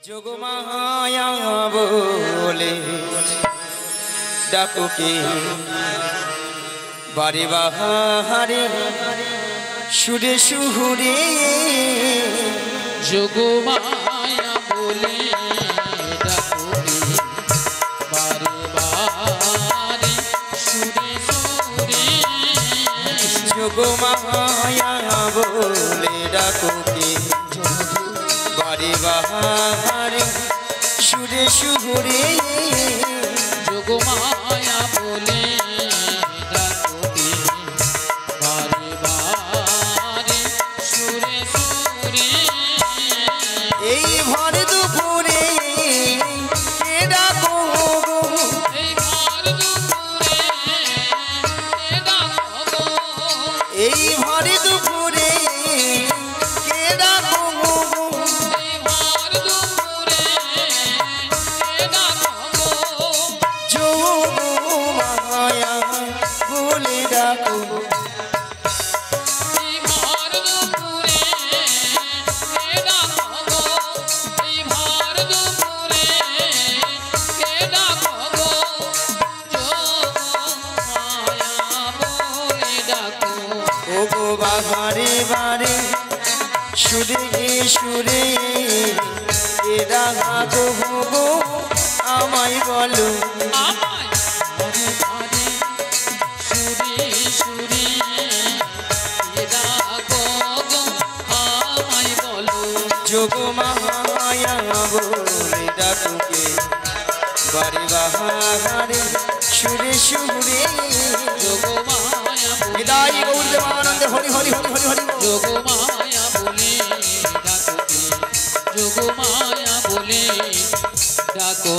যোগমায়া বলে ডাকুকে বারে বাহারে সুরে সুহুরে যোগমায়া বলে ডাকুকে বারে বাহারে সুরে সুরে যোগমায়া বলে ডাকুকে বারে বাহারে সুরে সুহুরে যোগমায়া বলে ডাকুকে বারে বাহারে সুরে সুরে এই ভর দুপুরে কে ডাকো গো এই ভর দুপুরে ডাকো গো এই ভর দুপুরে কে ডাকো গো এই ভর দুপুরে ডাকো গো যোগমায়া বলে ডাকো এই ভর দুপুরে ডাকো গো এই ভর দুপুরে ডাকো গো যোগমায়া বলে ডাকো ও গো বাহারে বারে সুরে সুরে কে ডাকো গো আমায় বলো আমায় ঘরে ঘরে সুরে সুরে ডাকো গো আমায় বলো যোগমায়া বলে ডাকুকে বারে বাহারে সুরে সুরে যোগমায়া বলে বিদায় গৌর দেবানন্দে হরি হরি হরি হরি হরি যোগমায়া বলে ডাকোকে যোগমায়া বলে ডাকো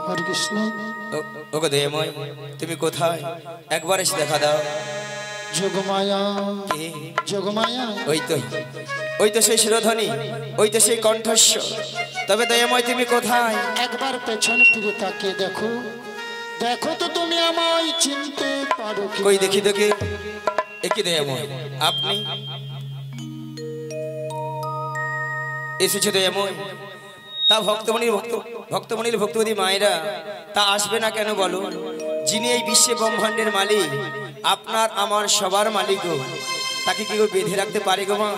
হরে কৃষ্ণ ওগো দেবময় তুমি কোথায় একবার এসে দেখা দাও যোগমায়া কে যোগমায়া ওই তো সেই শিরোধ্বনি ওই তো সেই কণ্ঠস্বর তবে দয়াময় তুমি কোথায় একবার পেছন ফিরে তাকিয়ে দেখো দেখো তো তুমি আমায় চিনতে পারো কি কই দেখি দেখি একই দয়াময় আপনি এসেছে দয়াময় তা ভক্তমণির ভক্তবতী মায়েরা তা আসবে না কেন বলো যিনি এই বিশ্বে ব্রহ্মাণ্ডের মালিক আপনার আমার সবার মালিক তাকে কেউ বেঁধে রাখতে পারে গো মা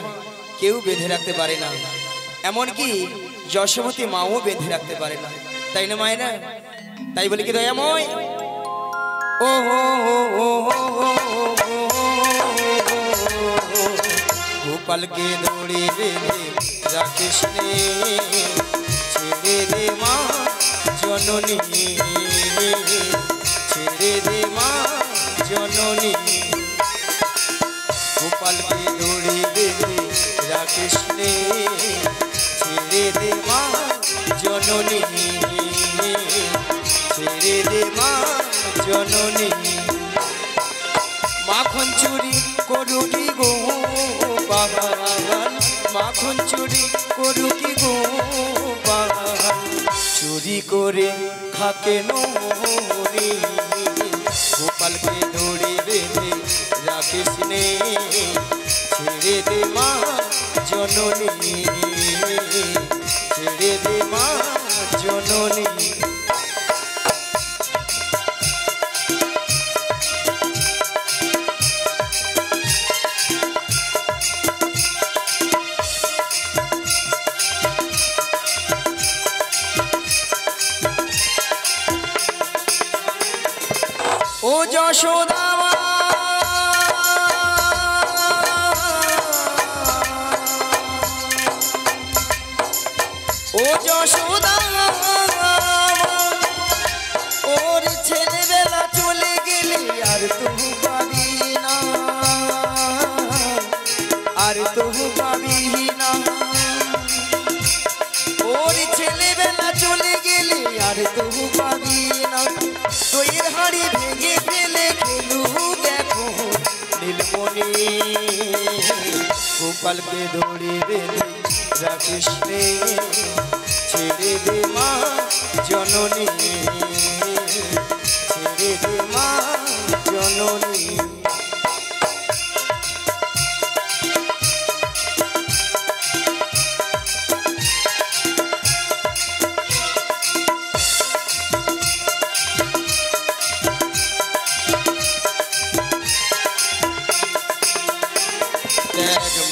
কেউ বেঁধে রাখতে পারে না এমনকি যশোমতী মাও বেঁধে রাখতে পারে না তাই না মায়েরা তাই বলি কি দয়াময় ও গোপালকে দৌড়ে বেঁধে রাখিস ছেড়ে দে মা জননী ছেড়ে দে মা জননী গোপালকে দৌড়ে বেঁধে রাখিস ছেড়ে দে মা জননী ছেড়ে দে মা জননী মাখন চুরি করুকি গো বাগান মাখন চুরি করুকি গো বাগান চুরি করে খাকে নি গোপালকে দৌড়ে বেঁধে রাখিস ছেড়ে দে মা জননী ছেড়ে দে মা জননী ও যশোদা মা ও যশোদা ওর ছেলেবেলা চলে গেলে আর তবু পাবি না আর তবু পাবি না ওর ছেলেবেলা চলে গেলে আর তবু পাবি না দইয়ের হাড়ি ভেঙে ফেলে খেলু দেখো নীলমণি গোপালকে দৌড়ে বেঁধে রাখিস ছেড়ে দে মা জননী ছেড়ে দে মা জননী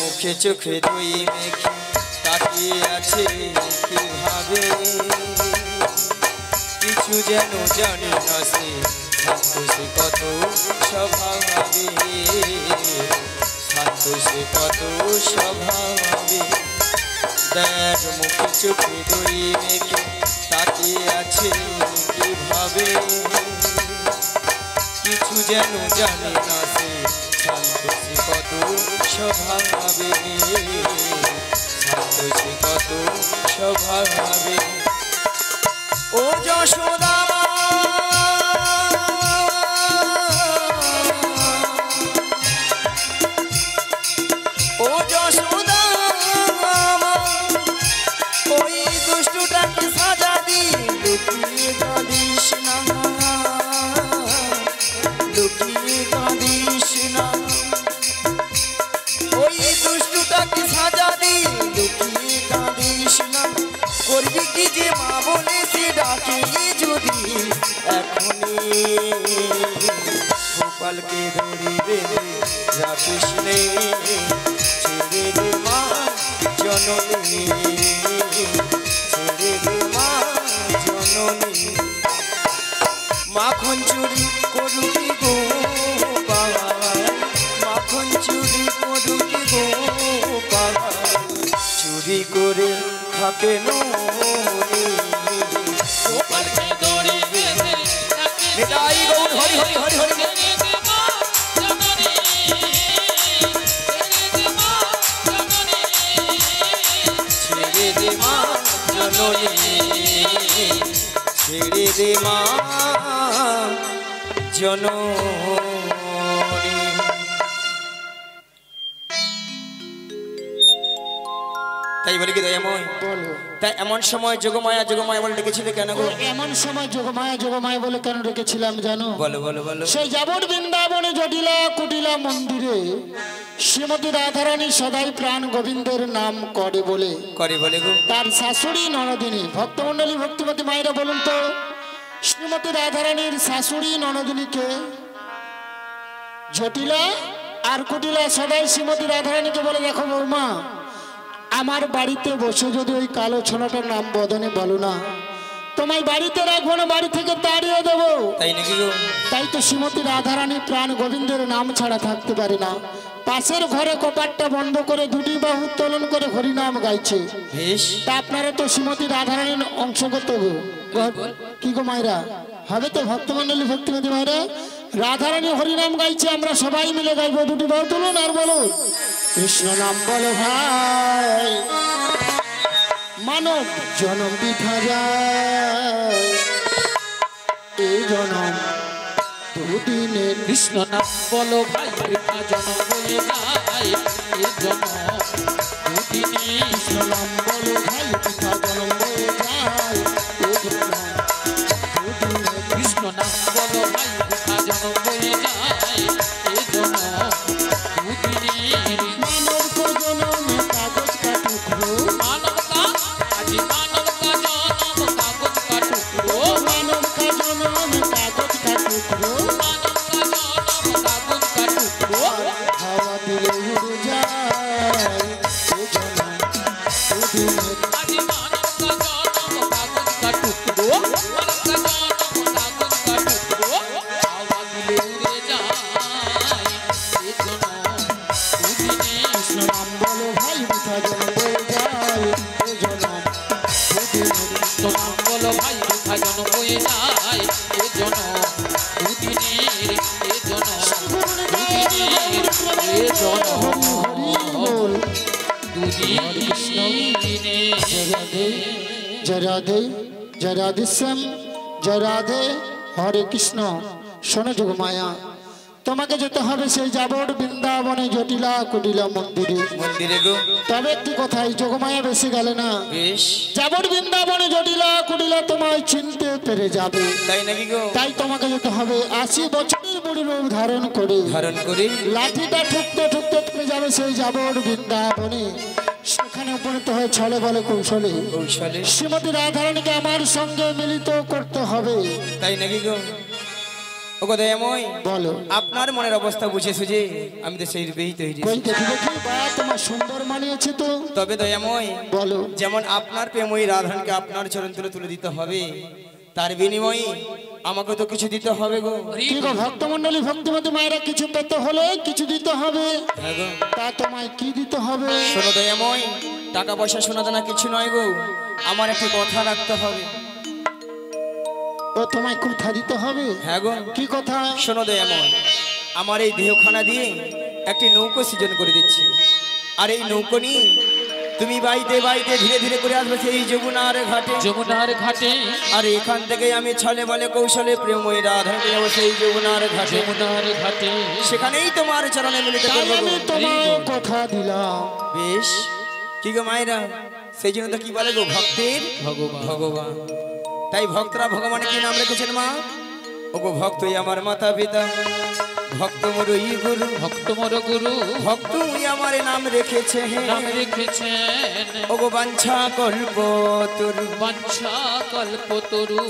মুখে চোখে দুই মেঘে তাকিয়ে আছে কিভাবে, কিছু যেন জানে না সে, শান্ত সে কত স্বভাবে, শান্ত সে কত স্বভাবে। দেখ মুখে চোখে দুই মেঘে তাকিয়ে আছে কিভাবে, কিছু যেন জানে না সে, শান্ত সে কত স্বভাবে, শান্ত সে কত স্বভাবে। ও যশোদা ও যশোদা ওই দুষ্টুটাকে সাজা দি লুকিয়ে কাঁদিস না, লুকিয়ে কাঁদিস না, ওই দুষ্টুটাকে সাজা দি লুকিয়ে কাঁদিস না। করবি কি যে মা বলে সে ডাকে যদি এখনই, গোপালকে ধরে বেঁধে রাখিস নে, ছেড়ে দে মা জননী, ছেড়ে দে মা জননী। মাখন চুরি করুকি গো বাবা, মাখন চুরি করুকি গো বাবা, চুরি করে খাবে নুনি। গোপালকে দড়ি বেঁধে নিতাই গৌর হরি হরি হরি হরি, ছেড়ে দে মা জননী, ছেড়ে দে মা জননী। তাই বলি কি দয়াময়, বলো তাই এমন সময় যোগমায়া যোগমায়া বলে ডেকেছিলে কেন গো? এমন সময় যোগমায়া যোগমায়া বলে কেন রেখেছিলাম জানো? বলো বলো বলো। সেই যাবট বৃন্দাবনে জটিলা কুটিলা মন্দিরে শ্রীমতী রাধারানী সদাই প্রাণ গোবিন্দের নাম করে বলে গো তার শাশুড়ি ননদিনী। ভক্তমণ্ডলী ভক্তিমতী মায়েরা বলুন তো, শ্রীমতী রাধারানীর শাশুড়ি ননদিনীকে জটিলা আর কুটিলা সদাই শ্রীমতী রাধারানীকে বলে, দেখো বৌমা, আমার বাড়িতে বসে যদি ওই কালো ছোলাটার নাম বদনে বলো না, তোমায় বাড়িতে রাখবো না, বাড়ি থেকে তাড়িয়ে দেবো। তাই নাকি গো? তাই তো শ্রীমতী রাধারানী প্রাণ গোবিন্দের নাম ছাড়া থাকতে পারে না। পাশের ঘরে কপাটটা বন্ধ করে দুটি বাহু উত্তোলন করে হরিনাম গাইছে। বেশ, তা আপনারা তো শ্রীমতী রাধারানীর অংশগত গো, কি গো মায়েরা? হবে তো ভক্তমণ্ডলী ভক্তিমতী মায়েরা? রাধারানী হরিনাম গাইছে, আমরা সবাই মিলে গাইবো। দুটি বাহু তুলুন আর বলো কৃষ্ণ নাম বলো ভাই, মানব জনম বিধা যায়, এই জনম দুদিনের। কৃষ্ণ নাম বলো ভাই, বৃথা জনম হয়ে যায়, এ জনম দুদিনে। কৃষ্ণ নাম বলো ভাই, বৃথা জনম হয়ে যায়, এই জনম দুদিনের। কৃষ্ণ নাম বলো ভাই, বৃথা জনম হয়ে যায়, এ জনম দুদিনে। মানব কো জনমে কাগজ কা টুকরো, মানবতা আজি মানবতা জনম কাগজ কা টুকরো, মানব কা জনমে কাগজ কা টুকরো, মানবতা জনম কাগজ কা টুকরো। হাওয়া দিলে উড়ে যায়, এই জনম দুদিনের। আজি মানবতা জনম কাগজ কা টুকরো, মানবতা জনম কাগজ কা টুকরো। হাওয়া দিলে উড়ে যায়, এ জনম দুদিনে। কৃষ্ণ নাম বলো ভাই, বৃথা জনম হয়ে যায়, এই জনম দুদিনের। কৃষ্ণ নাম বলো ভাই, বৃথা জনম হয়ে যায়, এ জনম দুদিনের, এ জনম দুদিনের, এ জনম বল দুদিনে। জয় রাধে জয় রাধে শ্যাম জয় রাধে হরে কৃষ্ণ। শোনো যোগমায়া, তোমাকে যেতে হবে সেই যাবট বৃন্দাবনে জটিলা কুটিলা মন্দিরে। মন্দিরে গো? তবে একটি কথাই, যোগমায়া বেশি গেলে না, বেশ, যাবট বৃন্দাবনে জটিলা কুটিলা তোমায় চিনতে পেরে যাবে। তাই নাকি গো? তাই তোমাকে যেতে হবে 80 বছরের বুড়ি রূপ ধারণ করে। ধারণ করি লাঠিটা ঠুকতে ঠুকতে তুমি যাবে সেই যাবট বৃন্দাবনে। সেখানে উপনীত হয়ে ছলে বলে কৌশলে কৌশলে। শ্রীমতী রাধারানীকে আমার সঙ্গে মিলিত করতে হবে। তাই নাকি গো? ওগো দয়াময় বলো আপনার মনের অবস্থা বুঝে সুঝে আমি তো সেই রূপেই তৈরি। কই দেখি দেখি বা তোমার সুন্দর মানিয়েছে তো। তবে দয়াময় বলো যেমন আপনার প্রেময়ী রাধাকে আপনার চরণ তুলে তুলে দিতে হবে, তার বিনিময়ে আমাকে তো কিছু দিতে হবে গো। কি গো ভক্তমণ্ডলী ভক্তিমতী মায়েরা কিছু পেতে হলে কিছু দিতে হবে, হ্যাঁ গো। তা তোমায় কি দিতে হবে? শোনো দয়াময়, টাকা পয়সা শোনা দানা কিছু নয় গো, আমার একটি কথা রাখতে হবে। ও তোমায় কথা দিতে হবে? হ্যাঁ গো। কি কথা? শোনো দয়াময়, আমার এই দেহখানা দিয়ে একটি নৌকো সৃজন করে দিচ্ছি, আর এই নৌকো নিয়ে তুমি বাইতে বাইতে ধীরে ধীরে করে আসবে সেই যমুনার ঘাটে। যমুনার ঘাটে আর এখান থেকে আমি ছলে বলে কৌশলে প্রেমময়ী রাধাকে যাবো সেই যমুনার ঘাটে। যমুনার ঘাটে সেখানেই তোমার চরণে মিলিত তাই করবো আমি গো। তোমায় কথা দিলাম। বেশ, কি গো মায়েরা, সেই জন্য তো কি বলে গো, ভক্তের ভগবান। ভগবান। তাই ভক্তরা ভগবানের কি নাম রেখেছেন মা? ওগো ভক্তই আমার মাতা পিতা, ভক্ত মরই গুরু, ভক্ত মোর গুরু ভক্তই আমার নাম রেখেছে। নাম রেখেছেন ওগো বাঞ্ছা কল্প তরু। বাঞ্ছা কল্পতরু।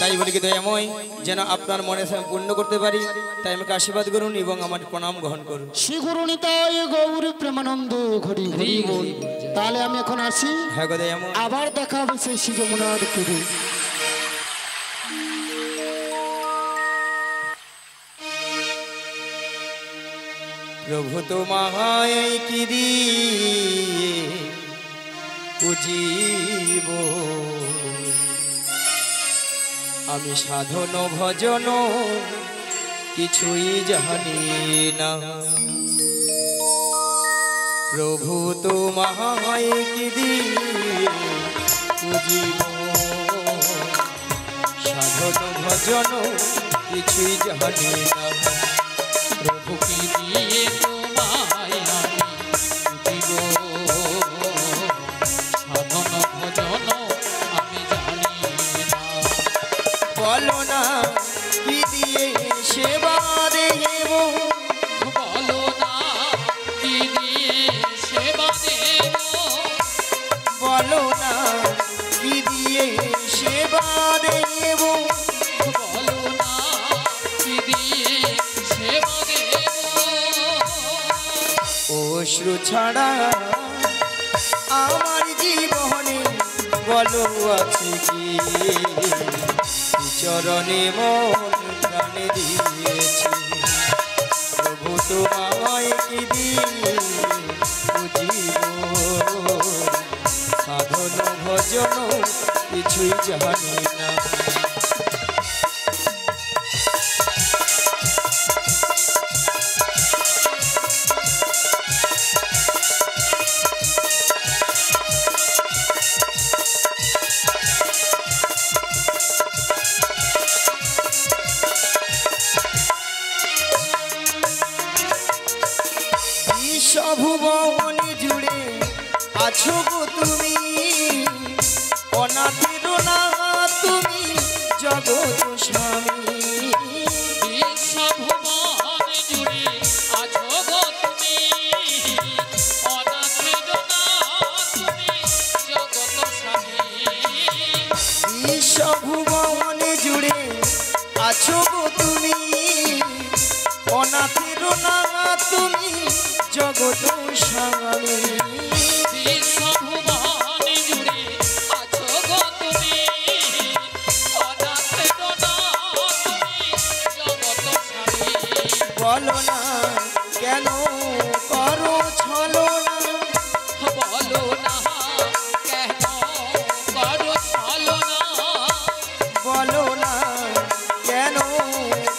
তাই বলি কি দয়াময়, যেন আপনার মনে পূর্ণ করতে পারি, তাই আমাকে আশীর্বাদ করুন এবং আমার প্রণাম গ্রহণ করুন। শ্রী গুরু নিতাই গৌরী প্রেমানন্দ হরি হরি বল। তাহলে আমি এখন আসি, হ্যাঁ গো দয়াময়। আবার দেখা হবে সেই শ্রী যমুনার তীরে। প্রভু তোমায় কি দিয়ে পুজিব, আমি সাধন ভজন কিছুই জানি না। প্রভু তোমায় কি দিয়ে পুজিব, সাধন ভজন কিছুই জানি না। প্রভু কি দিয়ে তোমায় আমি দিব, সাধন ভজন আমি জানি না। বলো না কি দিয়ে সেবা দেব, বলো না কি দিয়ে সেবা দেব, বলো না কি দিয়ে সেবা দেব। বলো না কি দিয়ে সেবা দেব। অশ্রু ছাড়া আমার জীবনে বলো আছে কি, চরণে মন প্রাণে দিয়েছি। প্রভু তোমায় কি দিয়ে বুঝিব, সাধন ভজন কিছুই জানি না। বিশ্বভুবন জুড়ে আছো গো তুমি, অনাথের না তুমি জগৎ স্বামী। বিশ্বভুবন জুড়ে আছো গো তুমি, অনাথের না তুমি জগৎ স্বামী। বিশ্বভুবন জুড়ে আছো গো তুমি, অনাথের না তুমি জগৎ স্বামী। বিশ্বভুবন জুড়ে আছো গো তুমি, অনাথের না তুমি জগৎ স্বামী। বলো না কেন করো ছলনা, বলো না কেন করো ছলনা, বলো না কেন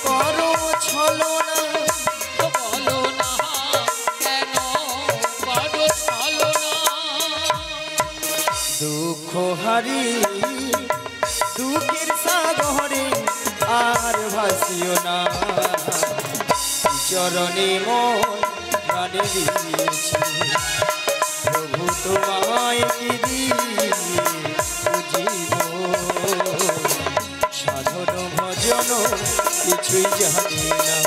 করো ছলনা। বলো না কেন করো ছলনা। দুঃখ হারি দুঃখের সাগরে আর ভাসিও না, চরণে মন প্রাণে দিয়েছি। প্রভু তোমায় কি দিয়ে বুঝিব, সাধন ভজন কিছুই জানি না।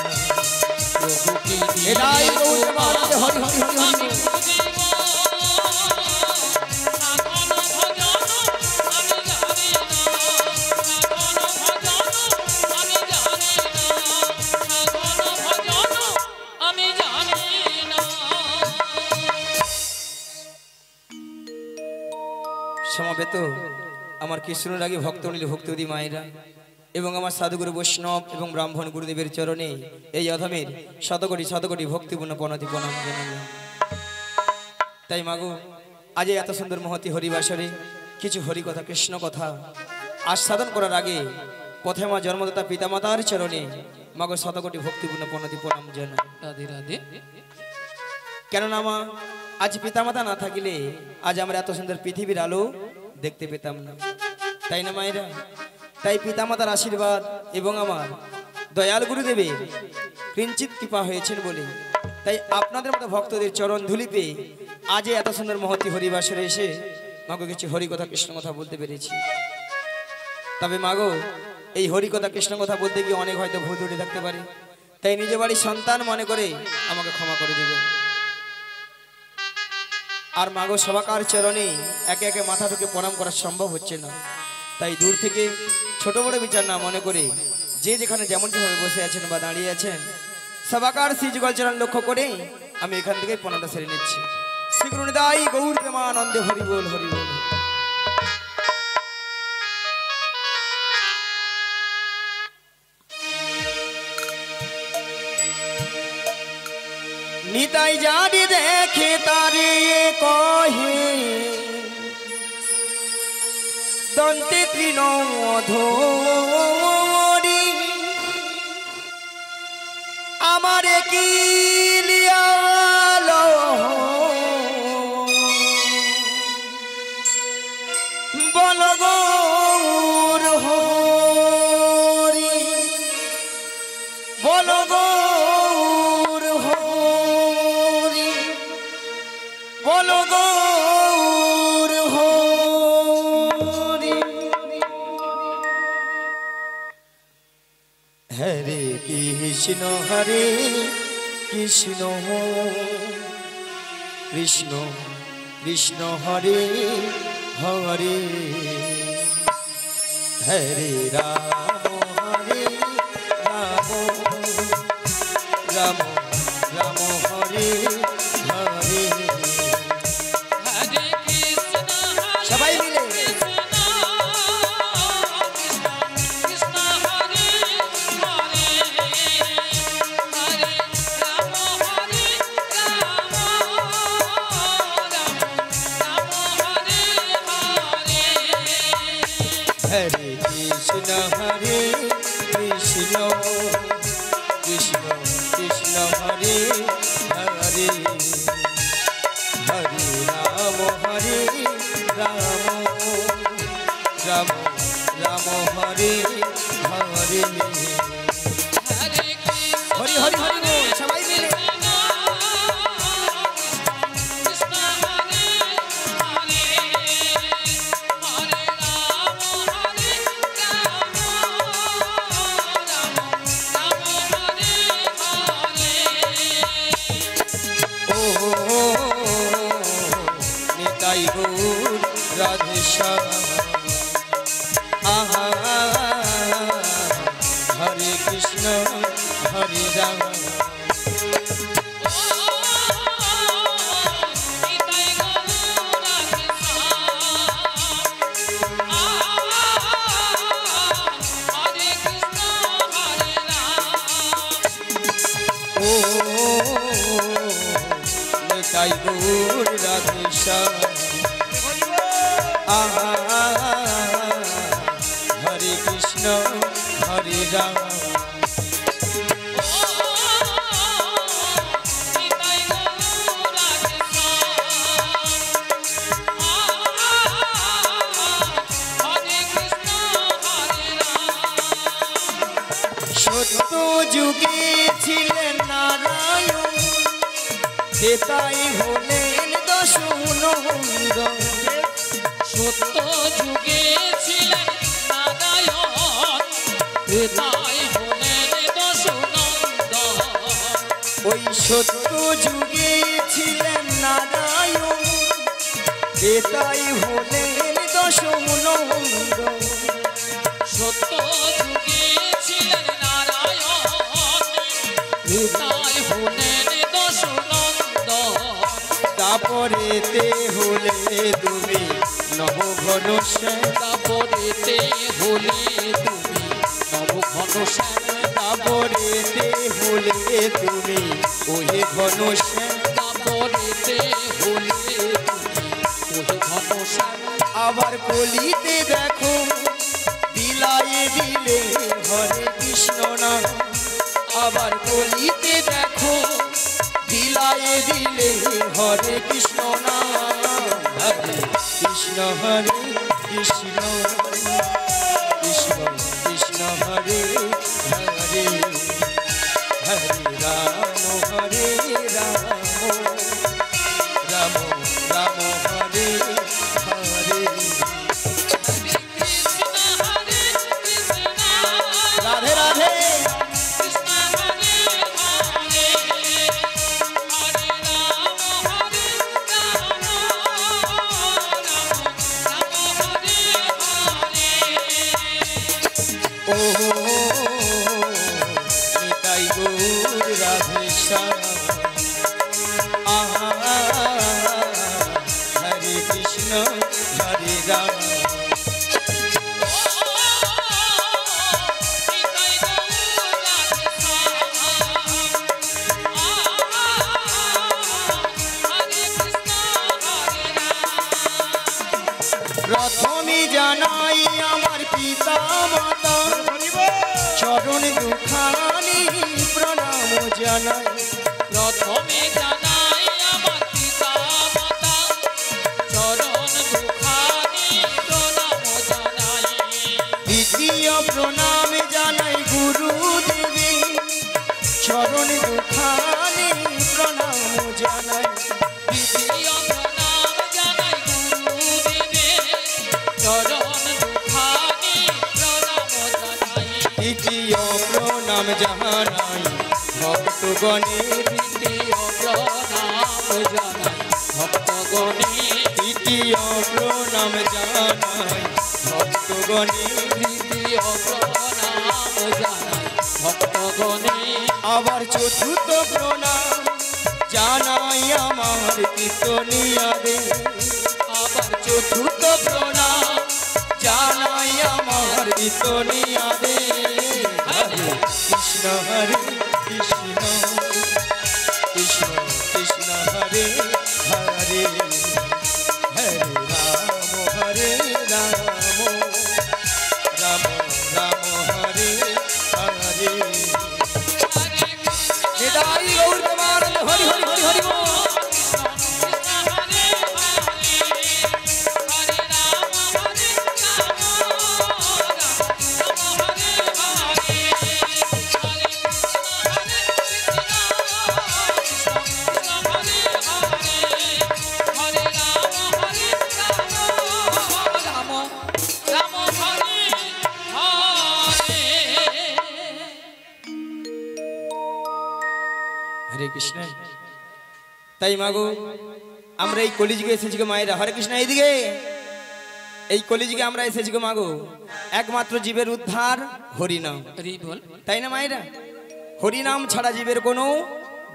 প্রভু কি দিয়ে এটাই গৌর বাবা, হরি হরি হরি হরি। আমি বুঝিব, সাধন ভজন আমি জানি না, সাধন ভজন আমি জানি সমাবেত আমার কৃষ্ণরাগী ভক্তনীল ভক্তদি মায়েরা এবং আমার সাধুগুরু বৈষ্ণব এবং ব্রাহ্মণ গুরুদেবের চরণে এই অধমের শতকোটি শতকোটি ভক্তিপূর্ণ প্রণতি প্রণাম জানালাম। তাই মাগো আজ এত সুন্দর মহতি হরিবাসরে কিছু হরিকথা কৃষ্ণ কথা আস্বাদন করার আগে পথে মা জন্মদাতা পিতামাতার চরণে মাগো শতকোটি ভক্তিপূর্ণ প্রণতি প্রণাম জানাই। রাধে রাধে। কেননা মা আজ পিতামাতা না থাকিলে আজ আমরা এত সুন্দর পৃথিবীর আলো দেখতে পেতাম না, তাই না মায়েরা? তাই পিতামাতার আশীর্বাদ এবং আমার দয়াল গুরুদেবের কিঞ্চিত কৃপা হয়েছেন বলে তাই আপনাদের মতো ভক্তদের চরণ ধুলি পেয়ে আজ এত সুন্দর মহতি হরিবাসরে এসে মাগো কিছু হরিকথা কৃষ্ণ কথা বলতে পেরেছি। তবে মাগো এই হরিকথা কৃষ্ণ কথা বলতে গিয়ে অনেক হয়তো ভুল ত্রুটি থাকতে পারে, তাই নিজে বাড়ির সন্তান মনে করে আমাকে ক্ষমা করে দেবেন। আর মাগো সবাকার চরণে একে একে মাথা ঠুকে প্রণাম করা সম্ভব হচ্ছে না, তাই দূর থেকে ছোট বড় বিচার না মনে করে যে যেখানে যেমন যেভাবে বসে আছেন বা দাঁড়িয়ে আছেন সবাকার শ্রীযুগল চরণ লক্ষ্য করে আমি এখান থেকে প্রণামটা সেরে নিচ্ছি। শ্রী গুরুনিতাই গৌর প্রেমানন্দে হরি বল হরি বল। নিতাই জানি দেখে তারে কহে দন্তে তৃণধরি আমারে কি লিয়ালো বল গৌর হরি বল গৌর হরি বল গৌর হরি। হরে কৃষ্ণ হরে কৃষ্ণ কৃষ্ণ কৃষ্ণ হরে হরে হরে রাম হরে রাম রাম রাম হরে হরে। হরে কৃষ্ণ সবাই মিলে কৃষ্ণ হরে হরে হরে রাম হরে রাম রাম রাম হরে হরে। হরে কৃষ্ণ হরে কৃষ্ণ কৃষ্ণ কৃষ্ণ হরে হরে হরে রাম হরে রাম রাম রাম হরে হরে। হরে কৃষ্ণ হরি হরি হরি বল সবাই মিলে। কৃষ্ণ হরে হরে হরে রাম হরে রাম রাম রাম হরে হরে। ও নিতাই গৌর রাধে শ্যাম আহা হরে কৃষ্ণ হরে রাম। নিতাই গৌর রাধে হরে কৃষ্ণ হরে রাম। ও নিতাই গৌর রাধে শ্যাম আহা হরে কৃষ্ণ হরে রাম। নিতাই গৌর রাধে হরে কৃষ্ণ হরে রাম। সত্য যুগে ছিলেন নারায়ণ সেটাই হলেন দশনন্দ। সত্য যুগে ছিলেন নারায়ণ তাই হলেন দশনন্দন। ওই সত্য যুগে ছিলেন নারায়ণ সেটাই হলেন দশনন্দ। সত্য যুগে ছিলেন নারায়ণ তাই হলেন দশনন্দন। তারপরেতে হলে তুমি নব ঘন শ্যাম তারপরেতে হলে তুমি নব ঘন শ্যাম তারপরেতে হলে তুমি ওহে ঘন শ্যাম তারপরেতে হলে তুমি ওহে ঘন শ্যাম আবার কলিতে দেখো বিলায়ে দিলে হরে কৃষ্ণ নাম আবার কলিতে দেখো বিলায়ে দিলে হরে কৃষ্ণ নাম হরে কৃষ্ণ হরে কৃষ্ণ কৃষ্ণ কৃষ্ণ হরে হরে হরে রাম হরে রাম রাম রাম হরে হরে রাধে রাধে ও নিতাই গৌর রাধে শ্যাম আহা হরে কৃষ্ণ হরে রাম প্রথমে জানাই আমার পিতা মাতা চরণ দুখানি প্রণাম জানাই প্রথমে জানাই আমার পিতা মাতা চরণ দুখানি প্রণাম জানাই দ্বিতীয় প্রণাম জানাই গুরু দেবী চরণ দুখানি প্রণাম জানাই দ্বিতীয় প্রণাম জানাই গুরুদেবের চরণ দুখানি প্রণাম জানাই তৃতীয় প্রণাম জানাই ভক্তগণের তৃতীয় প্রণাম জানাই ভক্তগণের তৃতীয় প্রণাম জানাই ভক্তগণের তৃতীয় প্রণাম জানাই ভক্তগণের আবার চতুর্থ প্রণাম জানাই আমার কীর্তনিয়ারে আবার চতুর্থ প্রণাম জানাই আমার কীর্তনিয়ারে হরে কৃষ্ণ হরে কৃষ্ণ কৃষ্ণ কৃষ্ণ হরে হরে হরে রাম হরে রাম রাম রাম হরে হরে নিতাই গৌর প্রেমানন্দ হরি হরি হরি হরি বল। হরে কৃষ্ণ তাই মাগো আমরা এই কলিযুগে এসেছি গো মায়েরা হরে কৃষ্ণ এইদিকে এই কলিযুগে আমরা এসেছি গো মাগো একমাত্র জীবের উদ্ধার হরিনাম তাই না মায়েরা হরিনাম ছাড়া জীবের কোনো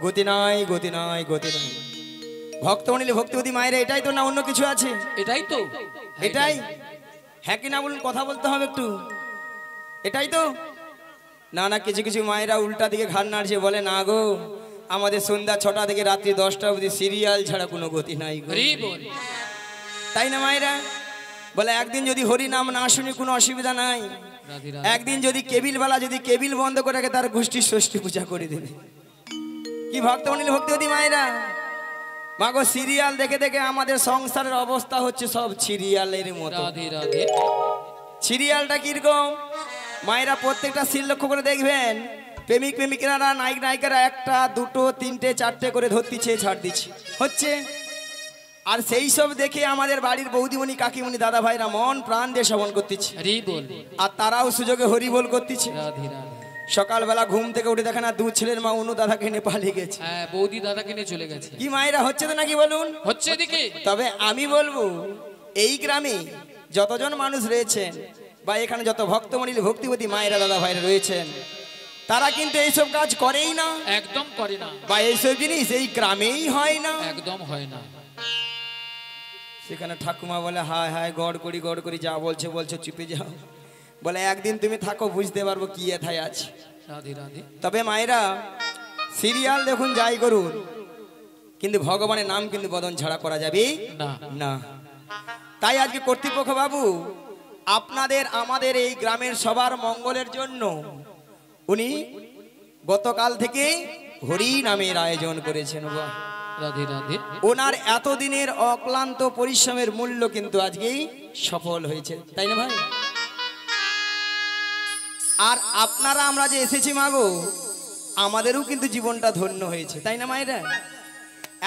গতি নাই গতি নাই গতি নাই ভক্তমণি ভক্তিবতী মায়েরা এটাই তো না অন্য কিছু আছে এটাই তো এটাই হ্যাঁ কি না বলুন কথা বলতে হবে একটু এটাই তো না না কিছু কিছু মায়েরা উল্টা দিকে ঘাড় নাড়ছে বলে না গো আমাদের সন্ধ্যা 6টা থেকে রাত্রি 10টা অবধি সিরিয়াল ছাড়া কোনো গতি নাই গো তাই না মায়েরা বলে একদিন যদি হরি নাম না শুনি কোনো অসুবিধা নাই একদিন যদি কেবিল বেলা যদি কেবিল বন্ধ করে রাখে তার গোষ্ঠী ষষ্ঠী পূজা করে দেবে কি ভক্তমণি ভক্তিবতী মায়েরা মাগো সিরিয়াল দেখে দেখে আমাদের সংসারের অবস্থা হচ্ছে সব সিরিয়ালের মতো সিরিয়ালটা কিরকম মায়েরা প্রত্যেকটা সিল লক্ষ্য করে দেখবেন প্রেমিক প্রেমিকারা নায়ক নায়িকারা একটা দুটো তিনটে চারটে করে ধরতিছে ছাড় দিচ্ছে হচ্ছে আর সেই সব দেখে আমাদের বাড়ির বৌদিমণি কাকিমণি দাদা ভাইরা মন প্রাণ দিয়ে শ্রবণ করতেছে আর তারাও সুযোগে হরি বল করতেছে সকালবেলা ঘুম থেকে উঠে দেখে না দু ছেলের মা অনু দাদাকে নিয়ে পালিয়ে গেছে বৌদি দাদাকে নিয়ে চলে গেছে কি মায়েরা হচ্ছে তো নাকি বলুন হচ্ছে এদিকে তবে আমি বলবো এই গ্রামে যতজন মানুষ রয়েছেন বা এখানে যত ভক্তমণি ভক্তিবতী মায়েরা দাদা ভাইরা রয়েছেন তারা কিন্তু এইসব কাজ করেই না একদম করে না বা এইসব জিনিস এই গ্রামেই হয় না একদম হয় না সেখানে ঠাকুমা বলে হায় হায় গড় করি যা বলছে বলছে চুপে যাও। বলে একদিন তুমি থাকো বুঝতে পারবো কি এথায় আছে। রাধে রাধে। তবে মায়েরা সিরিয়াল দেখুন যাই করুন, কিন্তু ভগবানের নাম কিন্তু বদন ছাড়া করা যাবে না না। তাই আজকে কর্তৃপক্ষ বাবু আপনাদের আমাদের এই গ্রামের সবার মঙ্গলের জন্য উনি গতকাল থেকে হরি নামের আয়োজন করেছেন। বাহ! রাধে রাধে। ওনার এতদিনের অক্লান্ত পরিশ্রমের মূল্য কিন্তু আজকেই সফল হয়েছে, তাই না ভাই? আর আপনারা আমরা যে এসেছি মাগো, আমাদেরও কিন্তু জীবনটা ধন্য হয়েছে, তাই না মায়েরা?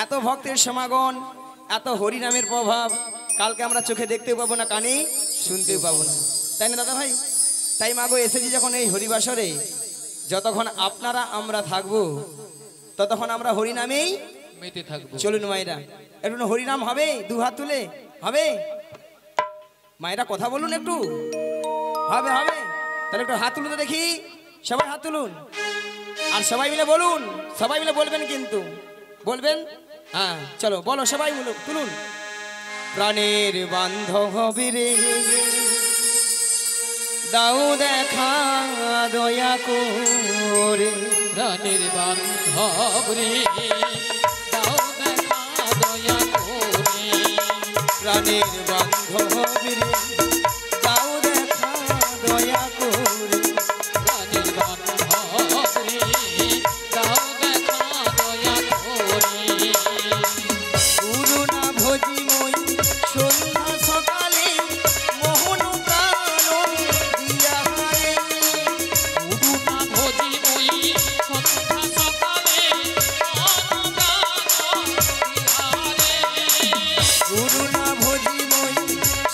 এত ভক্তের সমাগম, এত হরি নামের প্রভাব কালকে আমরা চোখে দেখতেও পাবো না, কানে শুনতেও পাবো না, তাই না দাদা ভাই? তাই মাগো এসেছি যখন এই হরিবাসরে, যতক্ষণ আপনারা আমরা থাকবো ততক্ষণ আমরা হরি নামেই মেতে থাকবো। চলুন মায়েরা একটু হরিনাম হবে, দু হাত তুলে হবে। মায়েরা কথা বলুন একটু, হবে হবে। তাহলে একটু হাত তুলুন তো দেখি, সবাই হাত তুলুন আর সবাই মিলে বলুন, সবাই মিলে বলবেন কিন্তু, বলবেন। হ্যাঁ চলো বলো, সবাই বলুন, তুলুন। প্রাণের বান্ধবী রে দাও দেখা দয়া করে, প্রাণের বান্ধব রে দাও দেখা দয়া করে। প্রাণের বান্ধবী রে দাও দেখা দয়া করে, প্রাণের বান্ধব রে দাও দেখা দয়া করে। গুরু না ভজি মই সন্ধ্যা সকালে মোহন প্রাণ দিয়া হারে, গুরু না ভজি মই সন্ধ্যা সকালে অনুগান বিহারে। গুরু না ভজি মই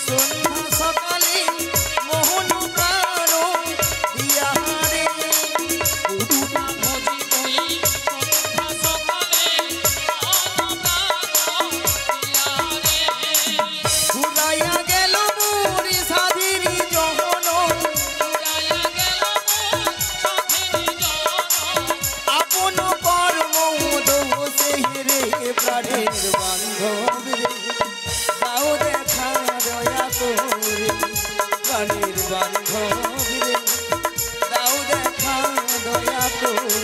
সন্ধ্যা সকালে মোহন প্রাণ দিয়া হারে, গুরু না ভজি মই সন্ধ্যা সকালে অনুগান বিহারে। ঘুরাইয়া গেল মোর সাধির জহন, উড়াইয়া গেল মোর সাথের জন। আপন কর্ম দোষে রে প্রাণের বান্ধব রে দাও দেখা দয়া করে, প্রাণের বান্ধব রে দাও দেখা দয়া করে।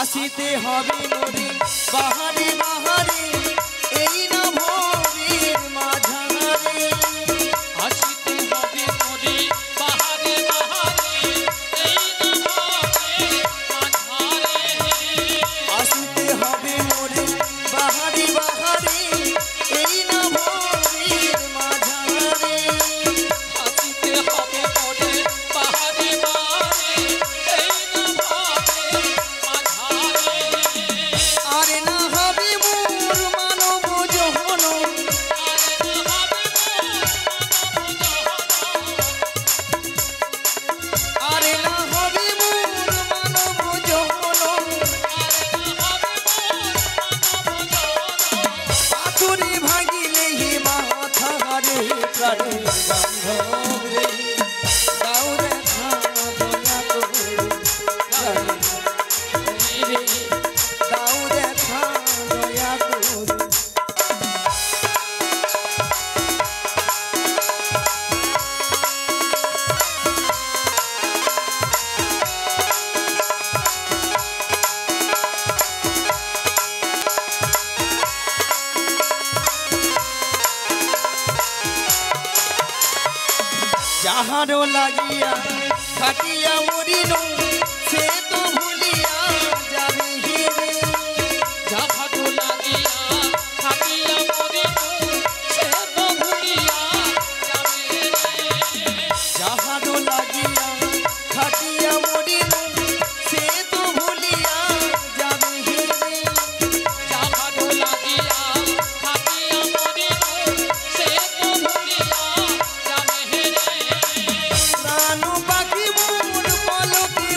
আসিতে হবে নদী বাহারে বাহারে, এই না ভোরের মাঝারে, আসিতে হবে মোরে বাহারে বাহারে, এই না হবে মাঝারে। আসিতে হবে মোরে বাহারে বাহারে, এই না ভোরের মাঝারে, আসিতে হবে মোরে বাহারে বাহারে, এই না হবে মাঝারে। আরে না হবে মোর মানব জহন, আরে না হবে মোর মানব জহন। আরে না হবে মোর মানব জহন, পাথরে ভাঙিলে হে মাথা রে প্রাণের বান্ধব রে দাও দেখা দয়া করে, প্রাণের দাও দেখা দয়া করে। যাহারও লাগিয়া খাটিয়া মরিল সে তো ভুলিয়া যাবে হিরে, যাহারও লাগিয়া খাটিয়া মরিল সে তো ভুলিয়া যাবে রে। যাহারও লাগিয়া খাটিয়া মরিল সে তো ভুলিয়া যাবে হিরে, যাহারও লাগিয়া খাটিয়া মরিল সে তো ভুলিয়া যাবে রে। প্রাণ পাখি মোর পলকে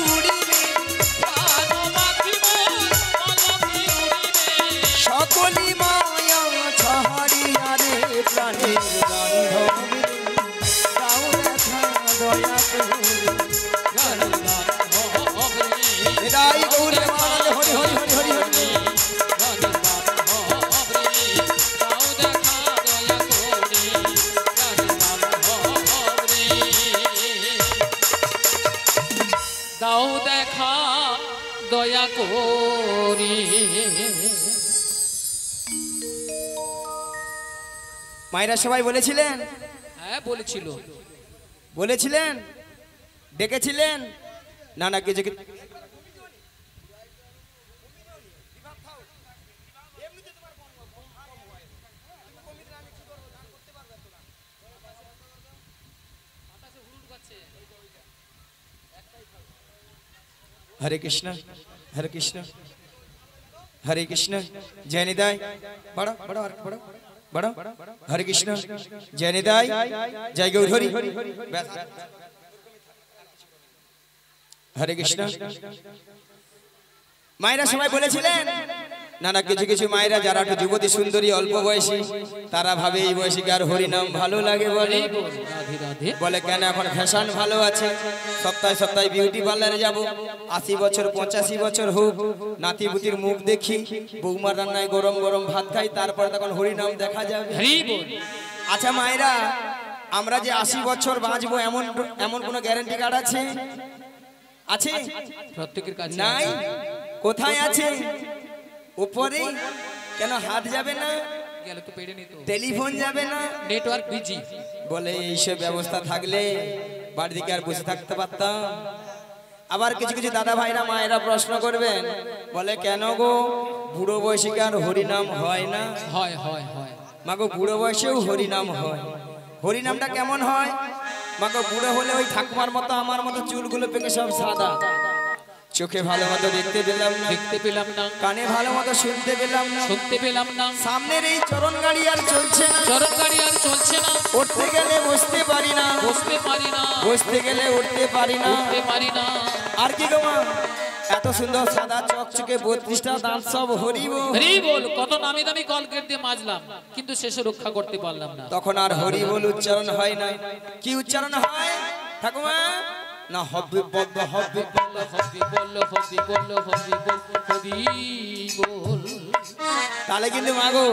রে। মায়েরা সবাই বলেছিলেন, হ্যাঁ বলেছিল। বলেছিলেন, ডেকেছিলেন, না না কিছু হরে কৃষ্ণ হরে কৃষ্ণ হরে কৃষ্ণ জয় নিতাই বড় বড় বড় বড় হরে কৃষ্ণ জয় নিতাই জয় গৌরহরি হরে কৃষ্ণ। মায়েরা সবাই বলেছিলেন, না না কিছু কিছু মায়েরা যারা একটু যুবতী সুন্দরী অল্প বয়সী তারা ভাবে এই বয়সী আর হরিনাম ভালো লাগে বলে। রাধে রাধে। বলে কেন এখন ফ্যাশন ভালো আছে, সপ্তাহে সপ্তাহে বিউটি পার্লারে যাব, 80 বছর 85 বছর হোক, নাতিপুতির মুখ দেখি, বৌমার রান্নায় গরম গরম ভাত খাই, তারপর তখন হরিনাম দেখা যাবে। হরি বল। আচ্ছা মায়েরা, আমরা যে 80 বছর বাঁচবো এমন এমন কোনো গ্যারান্টি কার্ড আছে? আছে? প্রত্যেকের কাছে নাই। কোথায় আছে? উপরে। কেন হাত যাবে না? গেলে তো পেড়ে নিত। টেলিফোন যাবে না? Network busy. বলে এইসব ব্যবস্থা থাকলে বাড়িতে আর বসে থাকতে পারতাম। আবার কিছু কিছু দাদা ভাইরা মায়েরা প্রশ্ন করবেন, বলে কেন গো বুড়ো বয়সে কি আর হরিনাম হয় না? হয় হয় হয়। মাগো বুড়ো বয়সেও হরিনাম হয়। হরিনামটা কেমন হয়? মাগো বুড়ো হলে ওই ঠাকুমার মতো আমার মতো চুলগুলো পেকে সব সাদা, চোখে ভালো মতো দেখতে পেলাম না, দেখতে পেলাম না, কানে ভালো মতো শুনতে পেলাম না, শুনতে পেলাম না, সামনের এই চরণ গাড়ি আর চলছে না, চরণ গাড়ি আর চলছে না, উঠতে গেলে বসতে পারি না, বসতে পারি না, বসতে গেলে উঠতে পারি না, উঠতে পারি না। আর কি গো মা, এত সুন্দর সাদা চকচকে 32টা দাঁত সব হরিব। হরি বল। কত নামি দামি কলগেট দিয়ে মাজলাম, কিন্তু শেষে রক্ষা করতে পারলাম না। তখন আর হরি বল উচ্চারণ হয় না। কি উচ্চারণ হয় ঠাকুমা? না হব্বি বদ্ধ হব্বি বল হবি বল হবি বল হবি বল হবি বল। তাহলে কিন্তু মাগো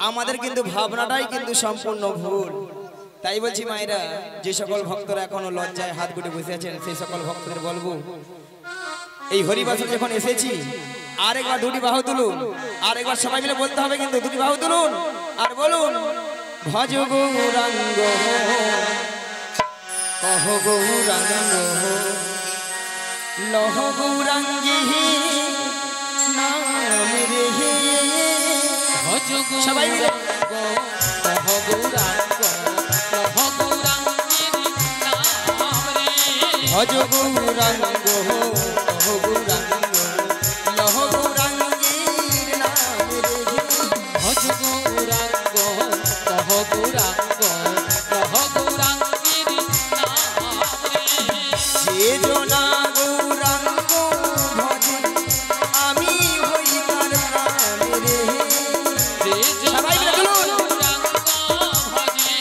আমাদের কিন্তু ভাবনাটাই কিন্তু সম্পূর্ণ ভুল। তাই বলছি মায়েরা, যে সকল ভক্তরা এখনো লজ্জায় হাত গুটে বসে আছেন সেই সকল ভক্তদের বলবো, এই হরিবাসন যখন এসেছি আরেকবার দুটি বাহু তুলুন, আরেকবার সবাই মিলে বলতে হবে কিন্তু, দুটি বাহু তুলুন আর বলুন, ভজ গৌরাঙ্গ কহ গৌরাঙ্গ লহ গৌরাঙ্গী নাম রে। ভজ সবাই মিলে কহ গৌরাঙ্গ কহ গৌরাঙ্গের নাম রে। ভজ গৌরাঙ্গ কহ গৌরাঙ্গ লহ গৌরাঙ্গীর নাম রে। ভজ গৌরাঙ্গ কহ গৌরাঙ্গ কহ গৌরাঙ্গের নাম রে। যে জনা গৌরাঙ্গ ভজে আমি হই তার প্রাণ রে। যে সবাই মিলে বলুন। গৌরাঙ্গ ভজে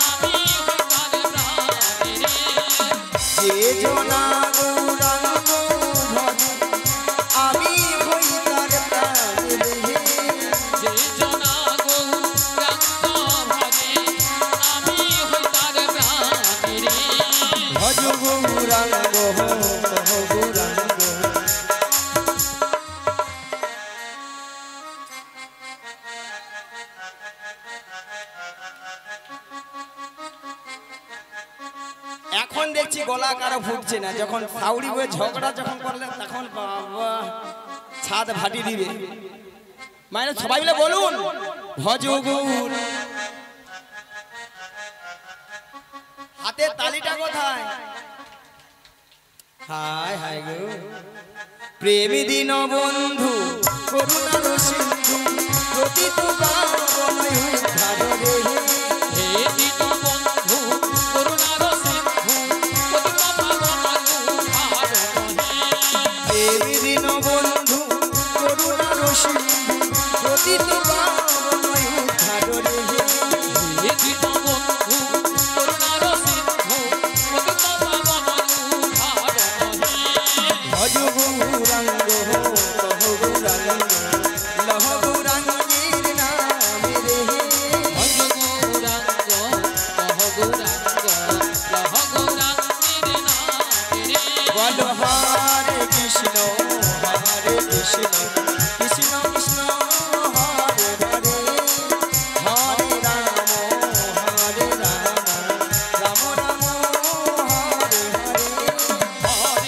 আমি হই তার প্রাণ রে। যে জনা গৌরাঙ্গ ভজে আমি হই তার প্রাণ রে। যে জনা গৌরাঙ্গ ভজে আমি হই তার প্রাণ রে। ভজ গৌরাঙ্গ কহ গৌরাঙ্গ। এখন দেখছি গলা কারো ফুটছে না, যখন সাউরি বয়ে ঝগড়া যখন করলেন তখন বাবা ছাদ ভাটি দিবে। মানে সবাই মিলে বলুন, ভজ গৌর। হাতের তালিটা কোথায়? হায় হায় গো প্রেমী দিন বন্ধু করুণার সিন্ধু প্রতীত কারণয় উদ্ধার রে। হে দীন বন্ধু করুণার সিন্ধু পতিত পাবন উদ্ধার হে। প্রেমী দিন বন্ধু করুণার সিন্ধু প্রতীত কারণয় উদ্ধার রে। হে দীন বন্ধু করুণার সিন্ধু পতিত পাবন উদ্ধার হে। ভজ গৌরাঙ্গ কহ গৌরাঙ্গ লহ গৌরাঙ্গীর নাম রে। ভজ গৌরাঙ্গ কহ গৌরাঙ্গ লহ গৌরাঙ্গের নাম রে। বল হরে কৃষ্ণ হরে কৃষ্ণ কৃষ্ণ কৃষ্ণ হরে হরে হরে রাম রাম রাম হরে হরে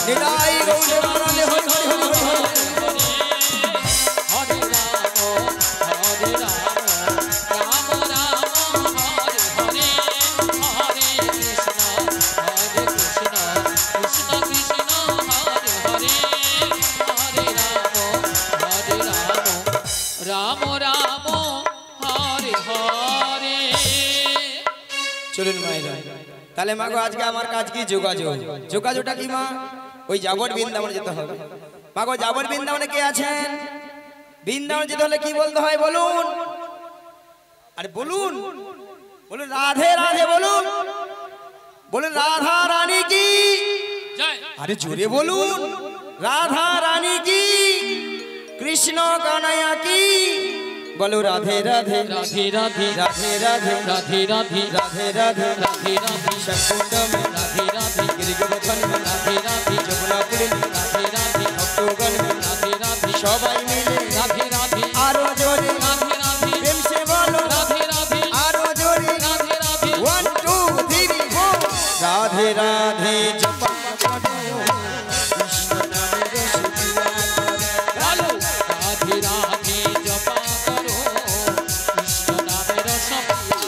নিতাই গৌর প্রাণে হরি হরি হরি হরি হরি রাম রাম হরে হরে। চলুন মায়েরা তাহলে মা গো আজকে আমার কাজ কি যোগাযোগটা কি মা ওই যাবর বৃন্দাবনে যেতে হবে মা গো যাবর বৃন্দাবনে কে আছেন বৃন্দাবনে যেতে হলে কি বলতে হয় বলুন আরে বলুন বলুন রাধে রাধে বলুন বলুন রাধা রানী কি জয়। আরে জোরে বলুন রাধা রানী কি কৃষ্ণ কানাইয়া কি বলো রাধে রাধে রাধে রাধে রাধে রাধে রাধে রাধে রাধে রাধে রাধে রাধে শকুণ্ড মে রাধে রাধে গিরিগোবর্ধন মে রাধে রাধে যমুনাপুরে রাধে রাধে ভক্তগণ মে রাধে রাধে সবাই মিলে রাধে রাধে আরো জোরে রাধে রাধে প্রেম সে বলো রাধে রাধে আরো জোরে রাধে রাধে 1 2 3 4 রাধে রাধে জপা করো কৃষ্ণ নামে রসিয়া বলো রাধে রাধে জপা করো কৃষ্ণ নামের রস করো।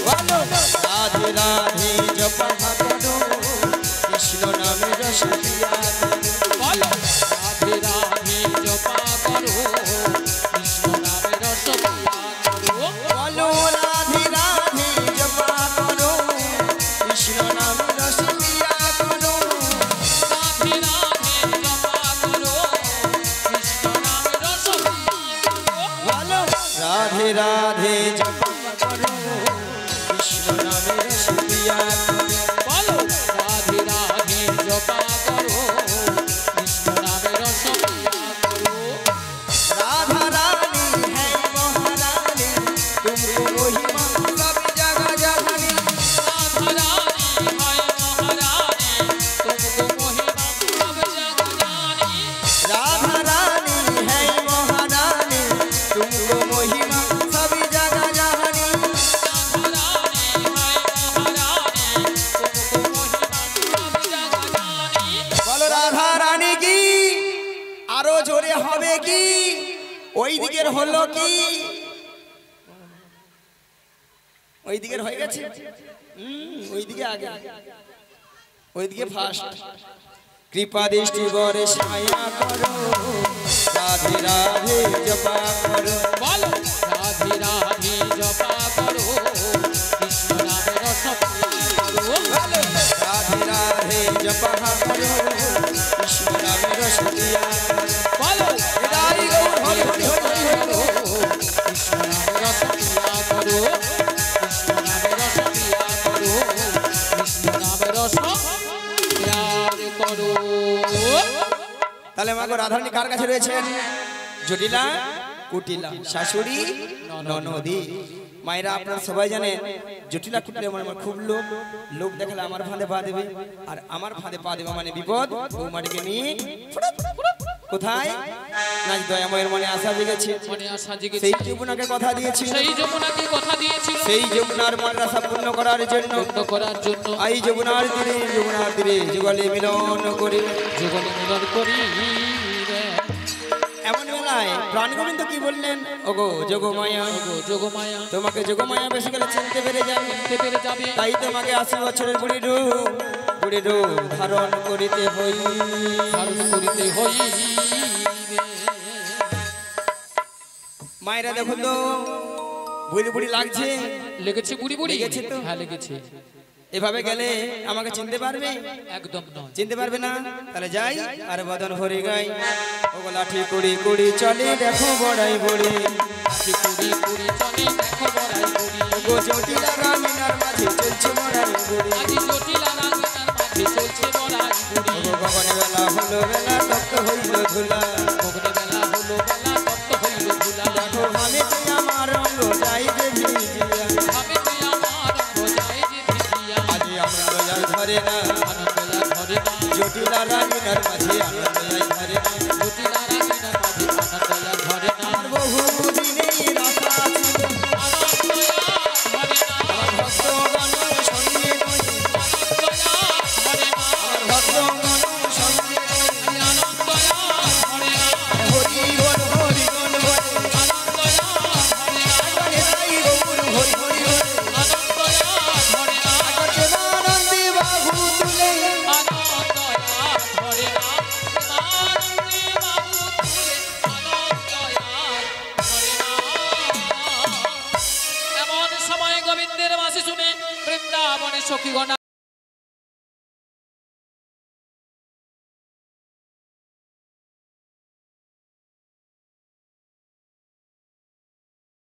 বলো রাধে রাধে জপা করো কৃষ্ণ নামে রসিয়া বলো রাধে রাধে জপা করো কৃষ্ণ নামের রস করো। বলো রাধে রাধে জপা করো কৃষ্ণ নামে রসিয়া করো রাধে রাধে জপা করো কৃষ্ণ নামের রস করো। বলো রাধে রাধে জপা করো কৃষ্ণ নামে রসিয়া বলো রাধে রাধে জপা করো কৃষ্ণ নামের রস করো। राधा रानी है महारानी तुमको महिमा सब जगह जहानी राधा रानी है महारानी तुमको महिमा सब जग जानी। राधा रानी है महारानी तुमको महिमा सब जगह जहानी राधा रानी है महारानी तुमको महिमा सब जग जानी। बोलो राधा रानी की आरो जोरे হবে কি ওই দিকের হলো কি ওই দিকের হয়ে গেছে ওই দিকে আগে ওই দিকে ফার্স্ট কৃপা দৃষ্টি বরে ছায়া করো রাধে রাধে জপা করো বলো রাধে রাধে জপা করো কৃষ্ণ নামের রস করো। রাধে রাধে জপা করো কৃষ্ণ নামে রসিয়া বলো হরি গৌর হরি হরি হরি হরি কৃষ্ণ নামের রস করো কৃষ্ণ নামের রস করো কৃষ্ণ নামের রস করো। তাহলে মা গো রাধারানী কার কাছে রয়েছেন জটিলা কুটিলা শাশুড়ি ননদি মায়েরা আপনারা সবাই জানেন জটিলা কুটিলা মানে আমার খুব লোক দেখালে আমার ফাঁদে পা দেবে আর আমার ফাঁদে পা দেবে মানে বিপদ বৌমাটিকে নিয়ে কোথায় না দয়াময়ের মনে আশা জেগেছে মনে আশা জেগেছে সেই যমুনাকে কথা দিয়েছিল সেই যমুনাকে কথা দিয়েছিল সেই যমুনার মনের আশা পূর্ণ করার জন্য পূর্ণ করার জন্য এই যমুনার তীরে যুগলে মিলন করে যুগলে মিলন করি রে। এমন বেলায় প্রাণ গোবিন্দ কি বললেন ওগো যোগমায়া ওগো যোগমায়া তোমাকে যোগমায়া বেশি গেলে চিনতে পেরে যাবে চিনতে পেরে যাবে তাই তোমাকে 80 বছরের বুড়ি রূপ ধারণ করিতে হই ধারণ করিতে হই রে। মায়েরা দেখুন তো বুড়ি বুড়ি লাগছে লেগেছে বুড়ি বুড়ি লেগেছে তো? হ্যাঁ লেগেছে এভাবে গেলে আমাকে চিনতে পারবে একদম নয় চিনতে পারবে না তাহলে যাই আর বদন ভরে গাই ওগো লাঠি কুড়ি কুড়ি চলে দেখো বড়াই বড়ি লাঠি কুড়ি কুড়ি চলে দেখো বড়াই বুড়ি ওগো জটিলা রামিনার মাঝে চলছে বড়াই বড়ি আজি জটিলা রাঙ্গিনার মাঝে চলছে বড়াই বুড়ি ওগো গগনে বেলা হলো বেলা তপ্ত হইল ধুলা গগনে বেলা হলো বেলা তপ্ত হইল ধুলা দেখো আমি তুই আমার অঙ্গ যাই যে ভিজিয়া ভাবে তুই আমার রোজাই যে ভিজিয়া আজি আনন্দ যাই ধরে না আনন্দ ধরে না জটিলা রানী আঙিনার মাঝে আনন্দই ধরে না জটিলার আঙিনার মাঝে আনন্দয়া ধরে না আমার বহু দিনের আশা ছিল আনন্দয়া ধরে না আমার ভক্তগণ সঙ্গে নয় আনন্দয়া ধরে না আমার ভক্তগণ সঙ্গে নয় আনন্দয়া ধরে না হরি বল হরি বল বল আনন্দয়া ধরে না আগে তাই গৌর হরি হরি বল আনন্দয়া ধরে না প্রেমানন্দে বাহু তুলে আনন্দয়া ধরে না আনন্দে বাবু তুলে আনন্দয়া ধরে না এমন সময় গোবিন্দের বাঁশি শুনে বৃন্দাবনে সখীগণ